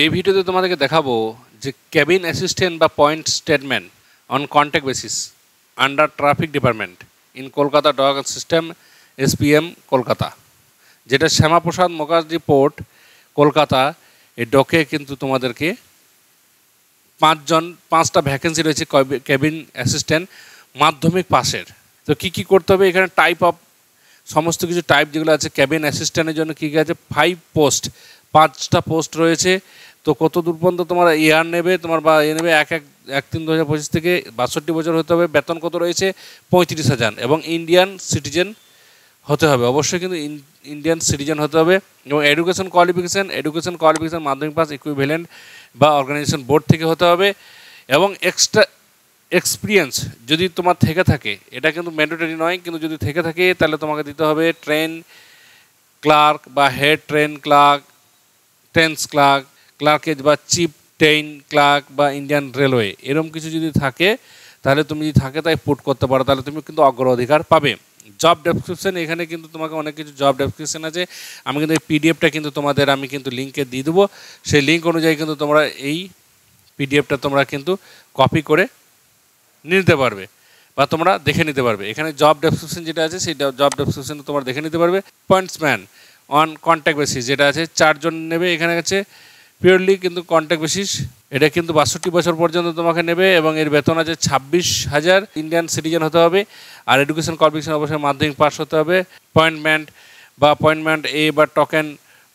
এই ভিডিওতে তোমাদেরকে দেখাবো যে কেবিন অ্যাসিস্ট্যান্ট বা point statement on contact basis under traffic department in Kolkata dock system SPM Kolkata, যেটা শ্যামাপ্রসাদ মুখার্জি পোর্ট কলকাতা। এই ডকে কিন্তু তোমাদেরকে পাঁচটা ভ্যাকেন্সি রয়েছে কেবিন অ্যাসিস্ট্যান্ট মাধ্যমিক পাশের। তো কী করতে হবে এখানে টাইপ অফ সমস্ত কিছু টাইপ যেগুলো আছে কেবিন অ্যাসিস্ট্যান্টের জন্য কী আছে 5টা পোস্ট রয়েছে। তো কত দূর পর্যন্ত তোমার ইয়ার নেবে তোমার বা নেবে 1-3-2025 থেকে 62 বছর হতে হবে। বেতন কত রয়েছে 35,000 এবং ইন্ডিয়ান সিটিজেন হতে হবে, অবশ্যই কিন্তু ইন্ডিয়ান সিটিজেন হতে হবে। এবং এডুকেশন কোয়ালিফিকেশান মাধ্যমিক পাস ইকুইভ্যালেন্ট বা অর্গানাইজেশন বোর্ড থেকে হতে হবে। এবং এক্সট্রা এক্সপিরিয়েন্স যদি তোমার থেকে থাকে, এটা কিন্তু ম্যান্ডেটরি নয়, কিন্তু যদি থেকে থাকে তাহলে তোমাকে দিতে হবে ট্রেন ক্লার্ক বা হেড ট্রেন ক্লার্ক, ট্রেন্স ক্লার্কেজ বা চিফ ট্রেন ক্লার্ক বা ইন্ডিয়ান রেলওয়ে, এরকম কিছু যদি থাকে তাহলে তুমি যদি থাকে তাই পুট করতে পারো, তাহলে তুমি কিন্তু অগ্রাধিকার পাবে। জব ডেসক্রিপশন, এখানে কিন্তু তোমাকে অনেক কিছু জব ডেসক্রিপশন আছে। আমি কিন্তু এই পিডিএফটা কিন্তু তোমাদের আমি কিন্তু লিঙ্কে দিয়ে দেবো। সেই লিঙ্ক অনুযায়ী কিন্তু তোমরা এই পিডিএফটা তোমরা কিন্তু কপি করে নিতে পারবে বা তোমরা দেখে নিতে পারবে। এখানে জব ডেসক্রিপশন যেটা আছে সেই জব ডেসক্রিপশন তোমরা দেখে নিতে পারবে। পয়েন্টসম্যান অন কন্ট্যাক্ট বেসিস যেটা আছে 4 জন নেবে, এখানে আছে পিওরলি কিন্তু কন্ট্যাক্ট বেসিস। এটা কিন্তু 62 বছর পর্যন্ত তোমাকে নেবে এবং এর বেতন আছে 26,000। ইন্ডিয়ান সিটিজেন হতে হবে আর এডুকেশন কোয়ালিফিকেশন অবশ্যই মাধ্যমিক পাস হতে হবে। অ্যাপয়েন্টমেন্ট এ বা টোকেন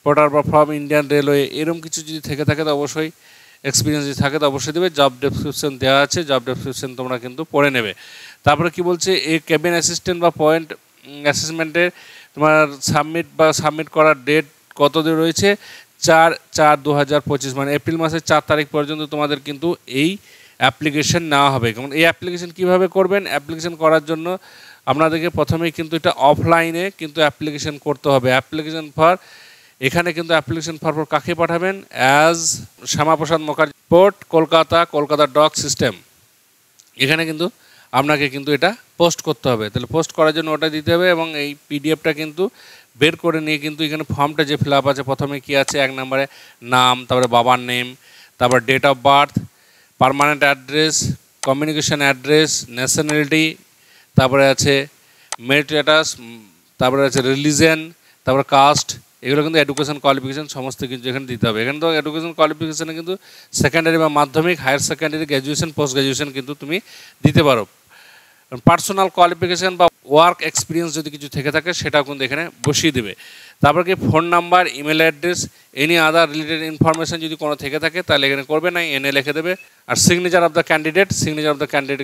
পোর্টার বা ফ্রম ইন্ডিয়ান রেলওয়ে, এরকম কিছু যদি থেকে থাকে তো অবশ্যই এক্সপিরিয়েন্স যদি থাকে তো অবশ্যই দেবে। জব ডেসক্রিপশন দেওয়া আছে, জব ডেসক্রিপশন তোমরা কিন্তু পড়ে নেবে। তারপরে কি বলছে, এই কেবিন অ্যাসিস্ট্যান্ট বা পয়েন্ট অ্যাসেসমেন্টের তোমার সাবমিট করার ডেট কত দিন রয়েছে 4/4/2025, মানে এপ্রিল মাসের 4 তারিখ পর্যন্ত তোমাদের কিন্তু এই অ্যাপ্লিকেশন নেওয়া হবে। কারণ এই অ্যাপ্লিকেশন কীভাবে করবেন, অ্যাপ্লিকেশন করার জন্য আপনাদেরকে প্রথমেই কিন্তু এটা অফলাইনে কিন্তু অ্যাপ্লিকেশন করতে হবে। এখানে কিন্তু অ্যাপ্লিকেশন ফর কাকে পাঠাবেন, as Shyama Prasad Mukherjee port Kolkata dock system, এখানে কিন্তু আপনাকে কিন্তু এটা পোস্ট করতে হবে। তাহলে পোস্ট করার জন্য ওটা দিতে হবে এবং এই পিডিএফটা কিন্তু বের করে নিয়ে কিন্তু এখানে ফর্মটা যে ফিল আপ আছে, প্রথমে কি আছে 1 নম্বরে নাম, তারপরে বাবার নেম, তারপর date of birth, permanent address, communication address, nationality, তারপরে আছে মেরিট স্ট্যাটাস, তারপরে আছে রিলিজিয়ন, তারপরে কাস্ট, এগুলো কিন্তু এডুকেশন কোয়ালিফিকেশান সমস্ত কিছু এখানে দিতে হবে। এখানে তো এডুকেশন কোয়ালিফিকেশানে কিন্তু সেকেন্ডারি বা Madhyamik, higher secondary, graduation, post graduation কিন্তু তুমি দিতে পারো। পার্সোনাল কোয়ালিফিকেশান বা ওয়ার্ক এক্সপিরিয়েন্স যদি কিছু থেকে থাকে সেটাও কিন্তু এখানে বসিয়ে দেবে। তারপর কি phone number, email address, any other related information যদি কোনো থেকে থাকে তাহলে এখানে করবে না, এনে লিখে দেবে। আর সিগনেচার অফ দ্য ক্যান্ডিডেট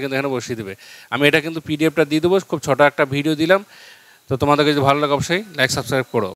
কিন্তু এখানে বসিয়ে দেবে। আমি এটা কিন্তু পিডিএফটা দিয়ে দেবো, খুব ছোটো একটা ভিডিও দিলাম। তো তোমাদের যদি ভালো লাগে অবশ্যই লাইক সাবস্ক্রাইব করো।